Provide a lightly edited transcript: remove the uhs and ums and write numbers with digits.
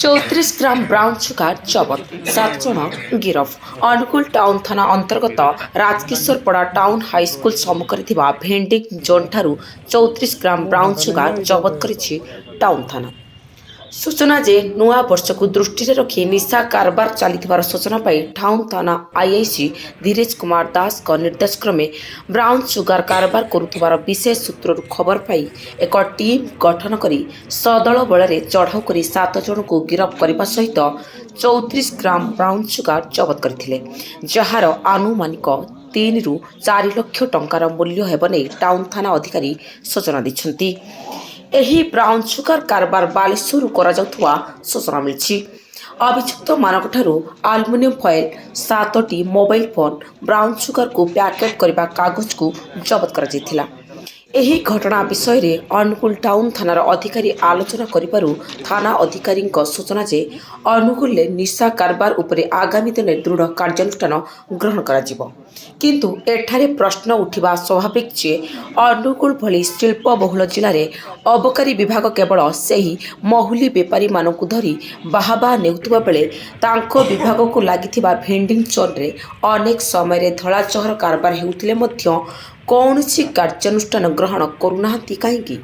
34 ଗ୍ରାମ brown sugar ଜବତ, 7 ଜଣ ଗିରଫ। ଅନୁଗୁଳ ଟାଉନ ଥାନା ଅନ୍ତର୍ଗତ ରାଜକିଶୋରପଡ଼ା ଟାଉନ ହାଇସ୍କୁଲ ସମ୍ମୁଖରେ ଥିବା ଭେଣ୍ଡିଂ ଜୋନ୍ଠାରୁ 34 ଗ୍ରାମ ବ୍ରାଉନ୍ ସୁଗାର ଜବତ କରିଛି ଟାଉନ ଥାନା। ସୂଚନା ଯେ ନୂଆ ବର୍ଷକୁ ଦୃଷ୍ଟିରେ ରଖି ନିଶା କାରବାର ଚାଲିଥିବାର ସୂଚନା ପାଇ ଟାଉନ ଥାନା ଆଇଆଇସି ଧୀରେଜ କୁମାର ଦାସଙ୍କ ନିର୍ଦ୍ଦେଶକ୍ରମେ ବ୍ରାଉନ୍ ସୁଗାର କାରବାର କରୁଥିବାର ବିଶେଷ ସୂତ୍ରରୁ ଖବର ପାଇ ଏକ ଟିମ୍ ଗଠନ କରି ସଦଳ ବଳରେ ଚଢ଼ାଉ କରି 7 ଜଣଙ୍କୁ ଗିରଫ କରିବା ସହିତ 34 ଗ୍ରାମ ବ୍ରାଉନ୍ ସୁଗାର ଜବତ କରିଥିଲେ, ଯାହାର ଆନୁମାନିକ 3 ରୁ 4 ଲକ୍ଷ ଟଙ୍କାର ମୂଲ୍ୟ ହେବ ନେଇ ଟାଉନ ଥାନା ଅଧିକାରୀ ସୂଚନା ଦେଇଛନ୍ତି। ଏହି ବ୍ରାଉନ୍ ସୁଗାର କାରବାର ବାଲେଶ୍ୱରରୁ କରାଯାଉଥିବା ସୂଚନା ମିଳିଛି। ଅଭିଯୁକ୍ତମାନଙ୍କଠାରୁ ଆଲୁମିନିୟମ ଫଏଲ୍, 7ଟି ମୋବାଇଲ ଫୋନ୍, ବ୍ରାଉନ୍ ସୁଗାରକୁ ପ୍ୟାକେଟ୍ କରିବା କାଗଜକୁ ଜବତ କରାଯାଇଥିଲା। ଏହି ଘଟଣା ବିଷୟରେ ଅନୁଗୁଳ ଟାଉନ ଥାନାର ଅଧିକାରୀ ଆଲୋଚନା କରିବାରୁ ଥାନା ଅଧିକାରୀଙ୍କ ସୂଚନା ଯେ ଅନୁଗୁଳରେ ନିଶା କାରବାର ଉପରେ ଆଗାମୀ ଦିନରେ ଦୃଢ଼ କାର୍ଯ୍ୟାନୁଷ୍ଠାନ ଗ୍ରହଣ କରାଯିବ। କିନ୍ତୁ ଏଠାରେ ପ୍ରଶ୍ନ ଉଠିବା ସ୍ୱାଭାବିକ ଯେ ଅନୁଗୁଳ ଭଳି ଶିଳ୍ପବହୁଳ ଜିଲ୍ଲାରେ ଅବକାରୀ ବିଭାଗ କେବଳ ସେହି ମହୁଲି ବେପାରୀମାନଙ୍କୁ ଧରି ବାହାବା ନେଉଥିବା ବେଳେ ତାଙ୍କ ବିଭାଗକୁ ଲାଗିଥିବା ଭେଣ୍ଡିଂ ଜୋନ୍ରେ ଅନେକ ସମୟରେ ଧଳାଚହର କାରବାର ହେଉଥିଲେ ମଧ୍ୟ କୌଣସି କାର୍ଯ୍ୟାନୁଷ୍ଠାନ ଗ୍ରହଣ କରୁନାହାନ୍ତି କାହିଁକି?